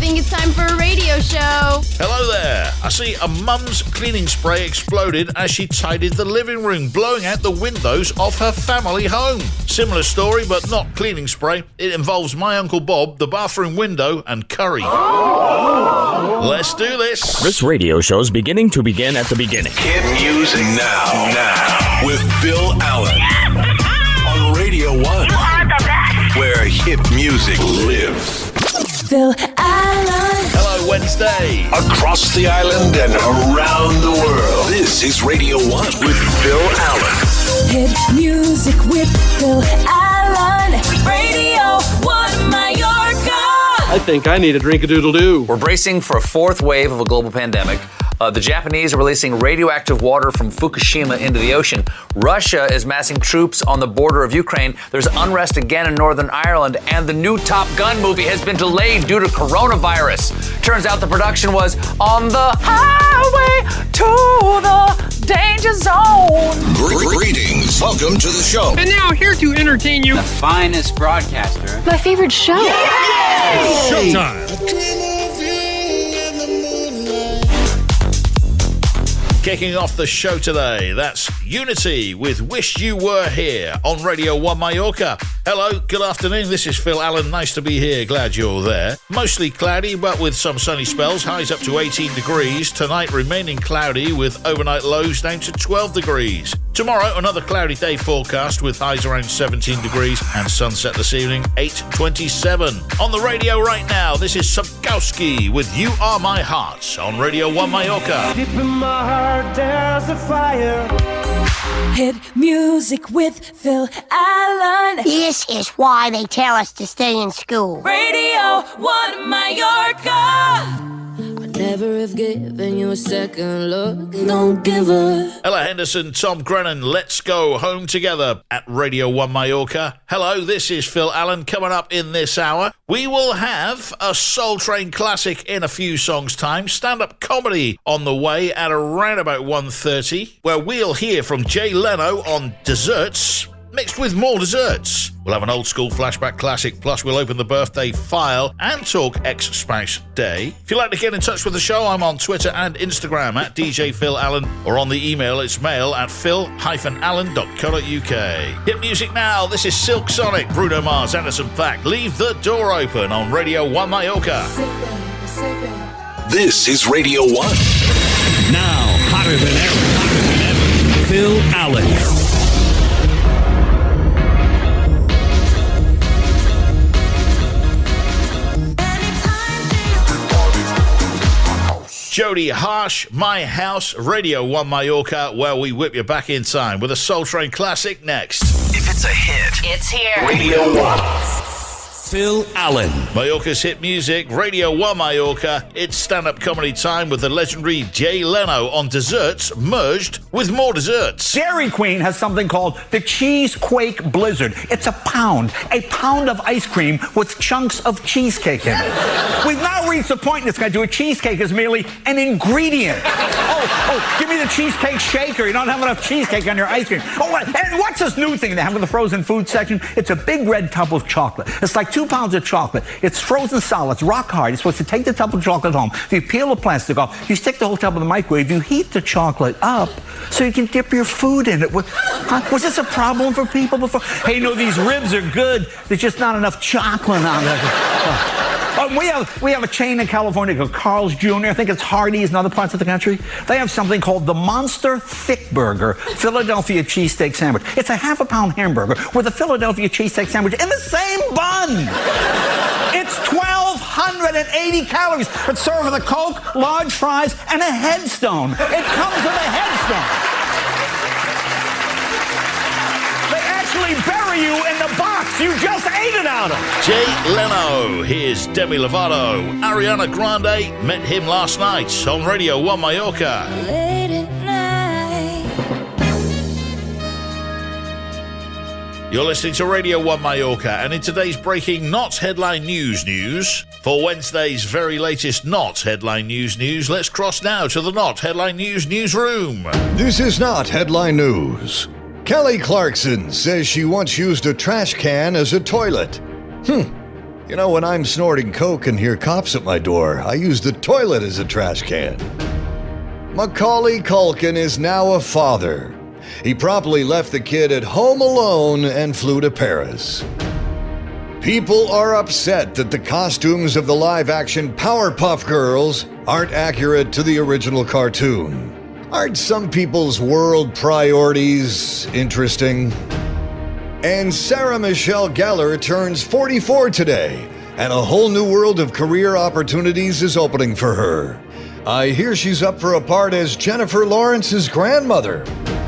think it's time for a radio show. Hello there. I see a mum's cleaning spray exploded as she tidied the living room, blowing out the windows of her family home. Similar story, but not cleaning spray. It involves my Uncle Bob, the bathroom window, and curry. Let's do this. This radio show's beginning to begin at the beginning. Hit music now with Phil Allen on Radio One. You are the best. Where hit music lives. Phil Allen. Hello, Wednesday. Across the island and around the world. This is Radio One with Phil Allen. Hit music with Phil Allen. Radio One Mallorca. I think I need a drink-a-doodle-doo. We're bracing for a fourth wave of a global pandemic. The Japanese are releasing radioactive water from Fukushima into the ocean. Russia is massing troops on the border of Ukraine. There's unrest again in Northern Ireland. And the new Top Gun movie has been delayed due to coronavirus. Turns out the production was on the highway to the danger zone. Greetings. Welcome to the show. And now, here to entertain you, the finest broadcaster. My favorite show. Showtime. Kicking off the show today, that's Unity with Wish You Were Here on Radio One Mallorca. Hello, good afternoon, this is Phil Allen, nice to be here, glad you're there. Mostly cloudy, but with some sunny spells, highs up to 18 degrees. Tonight remaining cloudy with overnight lows down to 12 degrees. Tomorrow, another cloudy day forecast with highs around 17 degrees and sunset this evening, 8:27. On the radio right now, this is Subkowski with You Are My Heart on Radio One Mallorca. Deep in my heart, there's a fire. Hit music with Phil Allen. This is why they tell us to stay in school. Radio One Mallorca. Never have given you a second look. Don't give up. Ella Henderson, Tom Grennan, let's go home together at Radio 1 Mallorca. Hello, this is Phil Allen. Coming up in this hour, we will have a Soul Train classic in a few songs' time, stand-up comedy on the way at around about 1:30, where we'll hear from Jay Leno on desserts, mixed with more desserts. We'll have an old-school flashback classic, plus we'll open the birthday file and talk ex-spouse day. If you'd like to get in touch with the show, I'm on Twitter and Instagram at DJ Phil Allen, or on the email, it's mail at phil-allen.co.uk. Hit music now, this is Silk Sonic, Bruno Mars, Anderson .Paak. Leave the door open on Radio 1 Mallorca. This is Radio One. Now, hotter than ever, Phil Allen. Jody Harsh, My House, Radio 1 Mallorca, where we whip you back in time with a Soul Train classic next. If it's a hit, It's here. Radio One. Phil Allen. Mallorca's hit music, Radio 1 Mallorca. It's stand-up comedy time with the legendary Jay Leno on desserts merged with more desserts. Dairy Queen has something called the Cheesequake Blizzard. It's a pound of ice cream with chunks of cheesecake in it. We've now reached the point in this country where cheesecake is merely an ingredient. Oh, give me the cheesecake shaker. You don't have enough cheesecake on your ice cream. Oh, and what's this new thing they have in the frozen food section? It's a big red tub of chocolate. It's like 2 pounds of chocolate. It's frozen solid. It's rock hard. You're supposed to take the tub of chocolate home. You peel the plastic off. You stick the whole tub in the microwave. You heat the chocolate up so you can dip your food in it. Was this a problem for people before? Hey, no, these ribs are good. There's just not enough chocolate on them. We have a chain in California called Carl's Jr. I think it's Hardee's in other parts of the country. They have something called the Monster Thick Burger Philadelphia cheesesteak sandwich. It's a half a pound hamburger with a Philadelphia cheesesteak sandwich in the same bun. It's 1,280 calories. It's served with a Coke, large fries, and a headstone. It comes with a headstone. Bury you in the box you just ate it out of. Jay Leno, here's Demi Lovato. Ariana Grande, met him last night on Radio 1 Mallorca. Late at night. You're listening to Radio 1 Mallorca, and in today's breaking Not Headline News, for Wednesday's very latest Not Headline News, let's cross now to the Not Headline News newsroom. This is Not Headline News. Kelly Clarkson says she once used a trash can as a toilet. You know, when I'm snorting coke and hear cops at my door, I use the toilet as a trash can. Macaulay Culkin is now a father. He promptly left the kid at home alone and flew to Paris. People are upset that the costumes of the live-action Powerpuff Girls aren't accurate to the original cartoon. Aren't some people's world priorities interesting? And Sarah Michelle Gellar turns 44 today, and a whole new world of career opportunities is opening for her. I hear she's up for a part as Jennifer Lawrence's grandmother.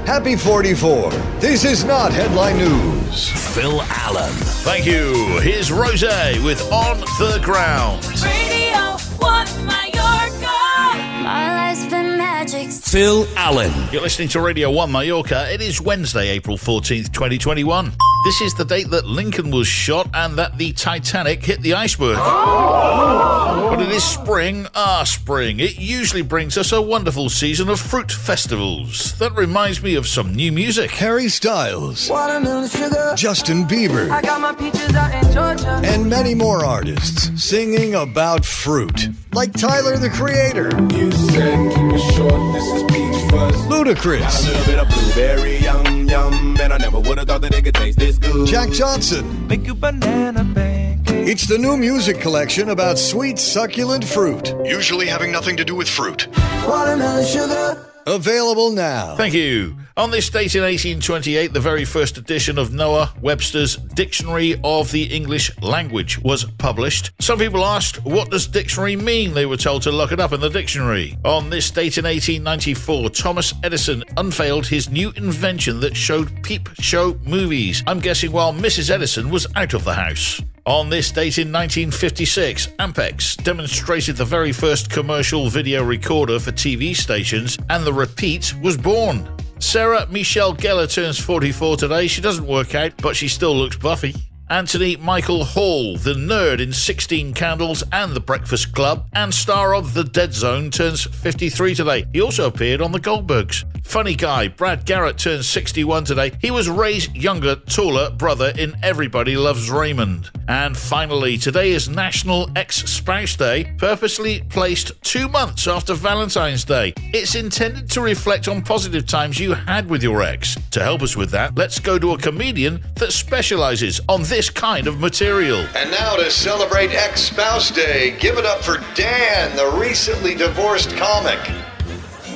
Happy 44. This is not headline news. Phil Allen. Thank you. Here's Rose with On the Ground. Radio One Mallorca. My life's been magic. Phil Allen. You're listening to Radio One Mallorca. It is Wednesday, April 14th, 2021. This is the date that Lincoln was shot and that the Titanic hit the iceberg. But it is spring, spring. It usually brings us a wonderful season of fruit festivals. That reminds me of some new music. Harry Styles, Watermelon sugar. Justin Bieber, I got my peaches out in Georgia. and many more artists singing about fruit, like Tyler, the Creator, You said keep it short, this is peach fuzz. Ludacris, A little bit of blueberry, yum, yum. And I never would have thought that it could taste this good. Jack Johnson. Make you banana pancake. It's the new music collection about sweet, succulent fruit, usually having nothing to do with fruit. Watermelon sugar. Available now. Thank you. On this date in 1828, the very first edition of Noah Webster's Dictionary of the English Language was published. Some people asked, what does dictionary mean? They were told to look it up in the dictionary. On this date in 1894, Thomas Edison unveiled his new invention that showed peep show movies. I'm guessing while Mrs. Edison was out of the house. On this date in 1956, Ampex demonstrated the very first commercial video recorder for TV stations, and the repeat was born. Sarah Michelle Gellar turns 44 today. She doesn't work out, but she still looks buffy. Anthony Michael Hall, the nerd in 16 Candles and The Breakfast Club, and star of The Dead Zone, turns 53 today. He also appeared on The Goldbergs. Funny guy, Brad Garrett turns 61 today. He was Ray's younger, taller brother in Everybody Loves Raymond. And finally, today is National Ex-Spouse Day, purposely placed 2 months after Valentine's Day. It's intended to reflect on positive times you had with your ex. To help us with that, let's go to a comedian that specializes on this kind of material. And now to celebrate Ex-Spouse Day, give it up for Dan, the recently divorced comic.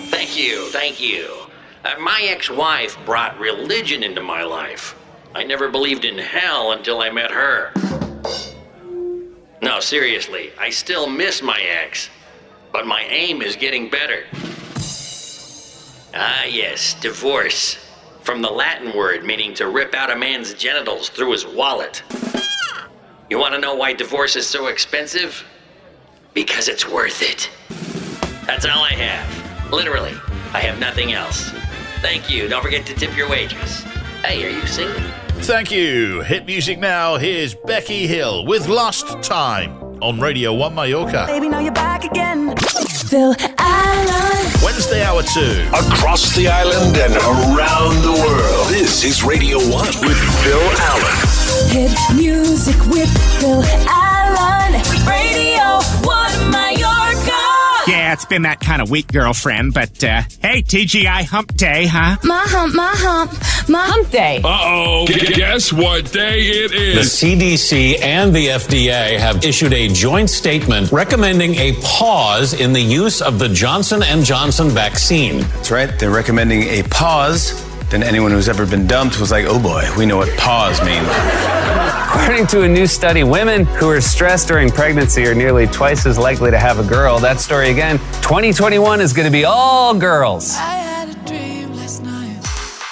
Thank you. My ex-wife brought religion into my life. I never believed in hell until I met her. No, seriously, I still miss my ex, but my aim is getting better. Ah, yes, divorce. From the Latin word meaning to rip out a man's genitals through his wallet. You want to know why divorce is so expensive? Because it's worth it. That's all I have. Literally, I have nothing else. Thank you. Don't forget to tip your waitress. Hey, are you single? Thank you. Hit music now. Here's Becky Hill with Lost Time on Radio One Mallorca. Baby, now you're back again. Phil Allen. Wednesday, hour 2. Across the island and around the world. This is Radio 1 with Phil Allen. Hit music with Phil Allen. Radio One Mallorca. Yeah, it's been that kind of week, girlfriend, but hey, TGI hump day, huh? My hump day. Uh-oh. Guess what day it is? The CDC and the FDA have issued a joint statement recommending a pause in the use of the Johnson & Johnson vaccine. That's right. They're recommending a pause. Then anyone who's ever been dumped was like, oh boy, we know what pause means. According to a new study, women who are stressed during pregnancy are nearly twice as likely to have a girl. That story again, 2021 is going to be all girls.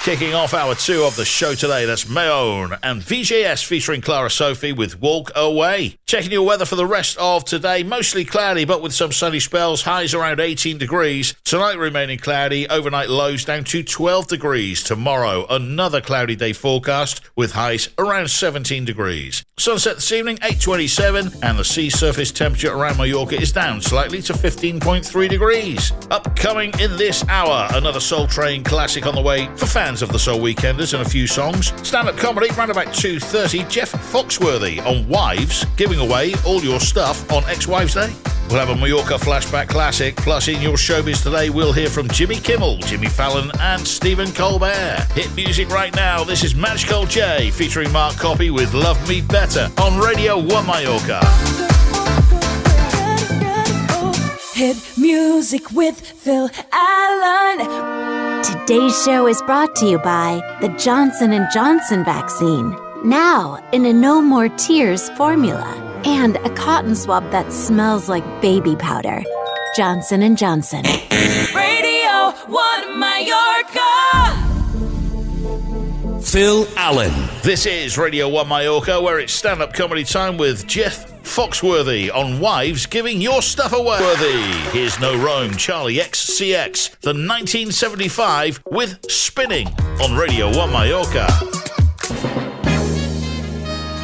Kicking off hour 2 of the show today, that's Mayon and VJS featuring Clara Sophie with Walk Away. Checking your weather for the rest of today, mostly cloudy but with some sunny spells, highs around 18 degrees. Tonight remaining cloudy, overnight lows down to 12 degrees. Tomorrow, another cloudy day forecast with highs around 17 degrees. Sunset this evening, 8:27, and the sea surface temperature around Mallorca is down slightly to 15.3 degrees. Upcoming in this hour, another Soul Train classic on the way for fans of the Soul Weekenders and a few songs. Stand-up comedy, round about 2:30. Jeff Foxworthy on Wives, giving away all your stuff on Ex-Wives Day. We'll have a Mallorca Flashback Classic. Plus, in your Showbiz today, we'll hear from Jimmy Kimmel, Jimmy Fallon, and Stephen Colbert. Hit music right now. This is Magical J featuring Mark Coppy with Love Me Better on Radio One Mallorca. Hit music with Phil Allen. Today's show is brought to you by the Johnson & Johnson vaccine. Now in a no more tears formula. And a cotton swab that smells like baby powder. Johnson & Johnson. Radio One Mallorca. Phil Allen. This is Radio One Mallorca, where it's stand-up comedy time with Jeff Foxworthy on Wives, giving your stuff away. Here's No Rome, Charlie XCX, the 1975 with Spinning on Radio One Mallorca.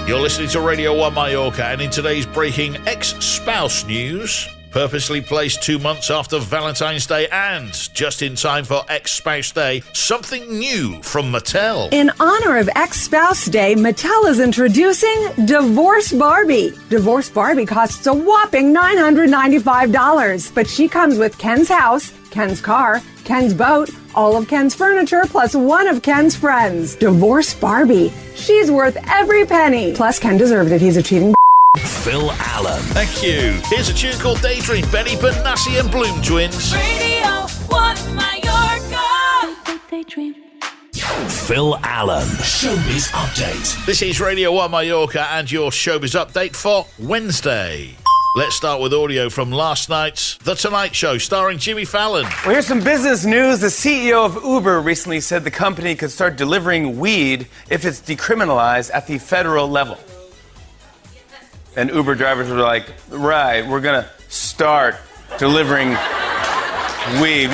You're listening to Radio One Mallorca, and in today's breaking ex-spouse news, purposely placed 2 months after Valentine's Day and just in time for ex-spouse day, something new from Mattel. In honor of ex-spouse day, Mattel is introducing Divorce Barbie. Divorce Barbie costs a whopping $995, but she comes with Ken's house, Ken's car, Ken's boat, all of Ken's furniture, plus one of Ken's friends. Divorce Barbie. She's worth every penny. Plus, Ken deserved it. He's a cheating Phil Allen. Thank you. Here's a tune called Daydream, Benny Benassi and Bloom Twins. Radio One Mallorca. Daydream. Phil Allen. Showbiz Update. This is Radio One Mallorca and your Showbiz Update for Wednesday. Let's start with audio from last night's The Tonight Show, starring Jimmy Fallon. Well, here's some business news. The CEO of Uber recently said the company could start delivering weed if it's decriminalized at the federal level. And Uber drivers were like, right, we're going to start delivering weed.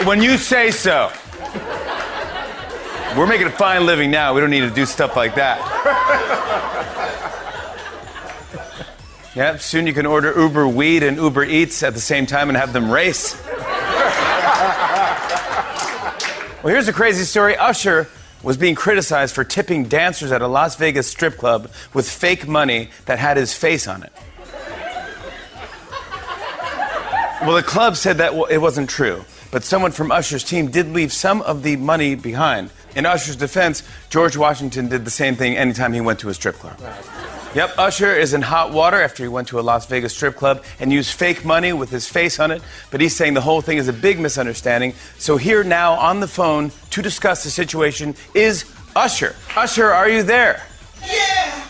When you say so. We're making a fine living now. We don't need to do stuff like that. Yep, soon you can order Uber Weed and Uber Eats at the same time and have them race. Well, here's a crazy story. Usher was being criticized for tipping dancers at a Las Vegas strip club with fake money that had his face on it. Well, the club said that it wasn't true, but someone from Usher's team did leave some of the money behind. In Usher's defense, George Washington did the same thing anytime he went to a strip club. Yep, Usher is in hot water after he went to a Las Vegas strip club and used fake money with his face on it, but he's saying the whole thing is a big misunderstanding. So here now on the phone to discuss the situation is Usher. Usher, are you there? Yeah!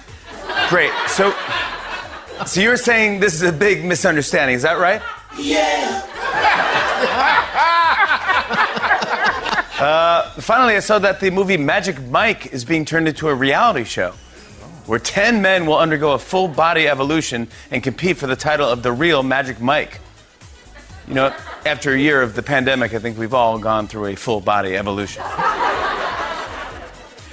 Great. So you're saying this is a big misunderstanding, is that right? Yeah! Finally, I saw that the movie Magic Mike is being turned into a reality show, where 10 men will undergo a full-body evolution and compete for the title of the real Magic Mike. You know, after a year of the pandemic, I think we've all gone through a full-body evolution.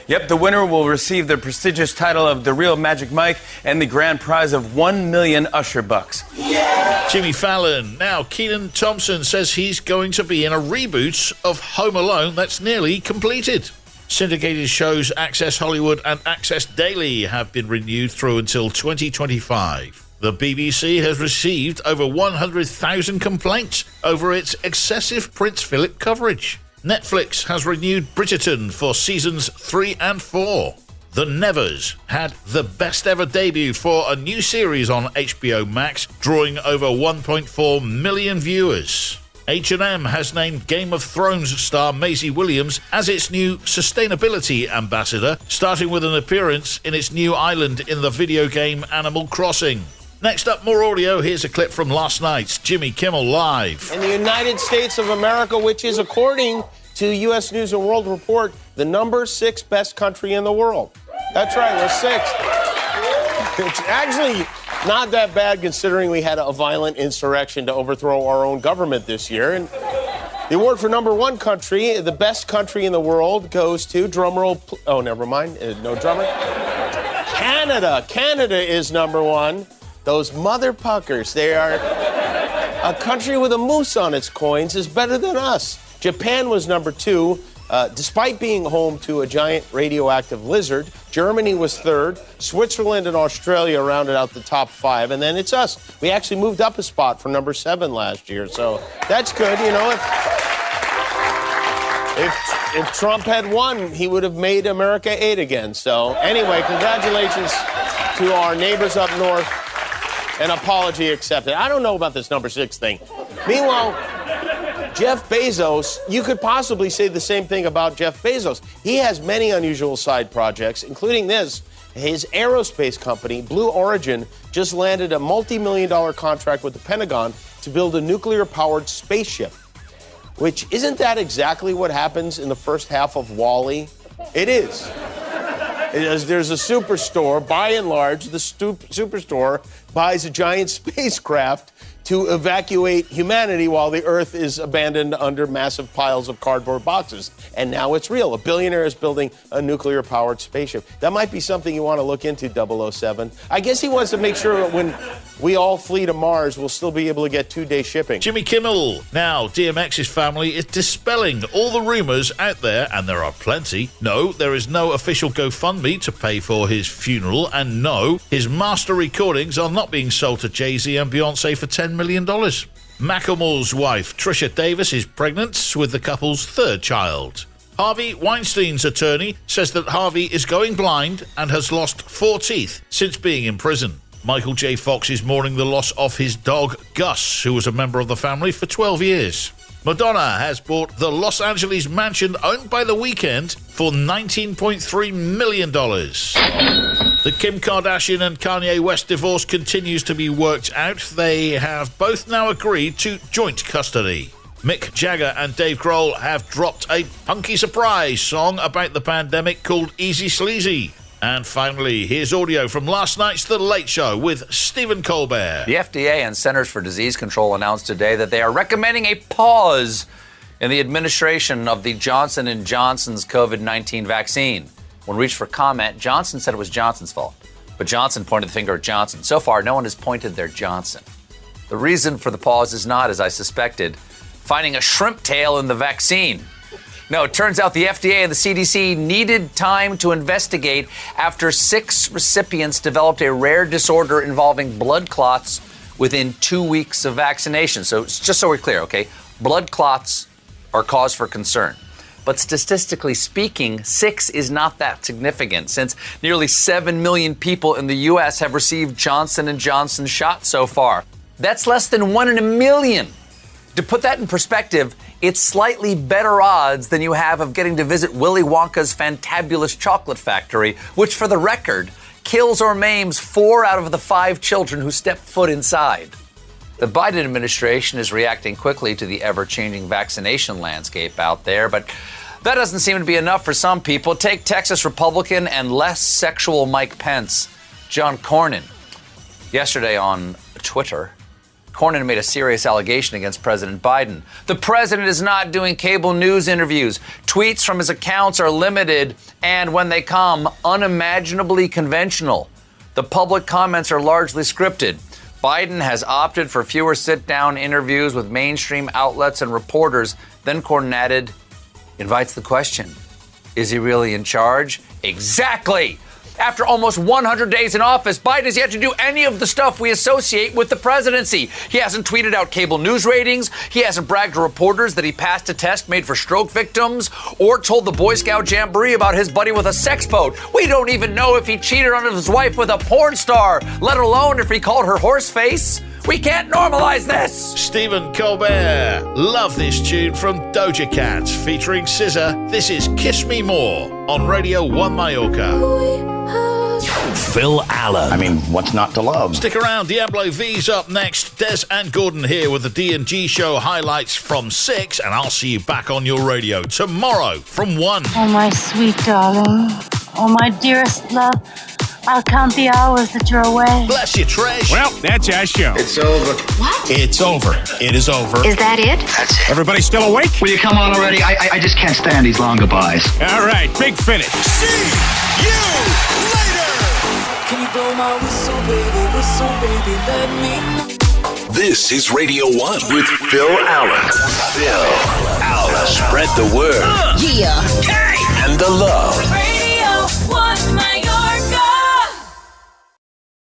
Yep, the winner will receive the prestigious title of the real Magic Mike and the grand prize of 1 million Usher bucks. Yeah! Jimmy Fallon. Now, Kenan Thompson says he's going to be in a reboot of Home Alone that's nearly completed. Syndicated shows Access Hollywood and Access Daily have been renewed through until 2025. The BBC has received over 100,000 complaints over its excessive Prince Philip coverage. Netflix has renewed Bridgerton for seasons 3 and 4. The Nevers had the best ever debut for a new series on HBO Max, drawing over 1.4 million viewers. H&M has named Game of Thrones star Maisie Williams as its new sustainability ambassador, starting with an appearance in its new island in the video game Animal Crossing. Next up, more audio. Here's a clip from last night's Jimmy Kimmel Live. In the United States of America, which is, according to U.S. News & World Report, the number 6 best country in the world. That's right, we're 6th. It's actually not that bad considering we had a violent insurrection to overthrow our own government this year. And the award for number 1 country, the best country in the world, goes to, drumroll, oh, never mind, no drummer. Canada. Canada is number 1. Those mother puckers, they are a country with a moose on its coins is better than us. Japan was number 2. Despite being home to a giant radioactive lizard, Germany was third. Switzerland and Australia rounded out the top 5, and then it's us. We actually moved up a spot for number 7 last year, so that's good. You know, if Trump had won, he would have made America 8 again. So anyway, congratulations to our neighbors up north. An apology accepted. I don't know about this number 6 thing. Meanwhile, Jeff Bezos, you could possibly say the same thing about Jeff Bezos. He has many unusual side projects, including this. His aerospace company, Blue Origin, just landed a multi-million-dollar contract with the Pentagon to build a nuclear-powered spaceship. Which, isn't that exactly what happens in the first half of WALL-E? It is. There's a superstore. By and large, the superstore buys a giant spacecraft to evacuate humanity while the Earth is abandoned under massive piles of cardboard boxes. And now it's real. A billionaire is building a nuclear-powered spaceship. That might be something you want to look into, 007. I guess he wants to make sure that when we all flee to Mars, we'll still be able to get 2-day shipping. Jimmy Kimmel. Now, DMX's family is dispelling all the rumours out there, and there are plenty. No, there is no official GoFundMe to pay for his funeral, and no, his master recordings are not being sold to Jay-Z and Beyonce for $10 million. Macklemore's wife, Trisha Davis, is pregnant with the couple's 3rd child. Harvey Weinstein's attorney says that Harvey is going blind and has lost 4 teeth since being in prison. Michael J. Fox is mourning the loss of his dog, Gus, who was a member of the family for 12 years. Madonna has bought the Los Angeles mansion owned by The Weeknd for $19.3 million. The Kim Kardashian and Kanye West divorce continues to be worked out. They have both now agreed to joint custody. Mick Jagger and Dave Grohl have dropped a punky surprise song about the pandemic called Easy Sleazy. And finally, here's audio from last night's The Late Show with Stephen Colbert. The FDA and Centers for Disease Control announced today that they are recommending a pause in the administration of the Johnson & Johnson's COVID-19 vaccine. When reached for comment, Johnson said it was Johnson's fault. But Johnson pointed the finger at Johnson. So far, no one has pointed their Johnson. The reason for the pause is not, as I suspected, finding a shrimp tail in the vaccine. No, it turns out the FDA and the CDC needed time to investigate after 6 recipients developed a rare disorder involving blood clots within 2 weeks of vaccination. So just so we're clear, okay, blood clots are cause for concern. But statistically speaking, 6 is not that significant since nearly 7 million people in the U.S. have received Johnson & Johnson shots so far. That's less than 1 in a million. To put that in perspective, it's slightly better odds than you have of getting to visit Willy Wonka's fantabulous chocolate factory, which, for the record, kills or maims 4 out of the 5 children who step foot inside. The Biden administration is reacting quickly to the ever-changing vaccination landscape out there, but that doesn't seem to be enough for some people. Take Texas Republican and less sexual Mike Pence, John Cornyn. Yesterday on Twitter, Cornyn made a serious allegation against President Biden. The president is not doing cable news interviews. Tweets from his accounts are limited and, when they come, unimaginably conventional. The public comments are largely scripted. Biden has opted for fewer sit-down interviews with mainstream outlets and reporters. Then Cornyn added, invites the question, is he really in charge? Exactly! After almost 100 days in office, Biden has yet to do any of the stuff we associate with the presidency. He hasn't tweeted out cable news ratings. He hasn't bragged to reporters that he passed a test made for stroke victims or told the Boy Scout Jamboree about his buddy with a sex boat. We don't even know if he cheated on his wife with a porn star, let alone if he called her horse face. We can't normalize this! Stephen Colbert. Love this tune from Doja Cat featuring SZA. This is Kiss Me More on Radio One Mallorca. Phil Allen. I mean, what's not to love? Stick around, Diablo V's up next. Des and Gordon here with the D&G show highlights from 6, and I'll see you back on your radio tomorrow from 1. Oh, my sweet darling. Oh, my dearest love. I'll count the hours that you're away. Bless you, Trish. Well, that's our show. It's over. What? It's over. It is over. Is that it? That's it. Everybody still awake? Will you come on already? I just can't stand these long goodbyes. All right, big finish. See you later. Can you blow my whistle, baby, let me know. This is Radio 1 with Phil Allen. Phil Allen. Spread the word. Yeah. And the love. Radio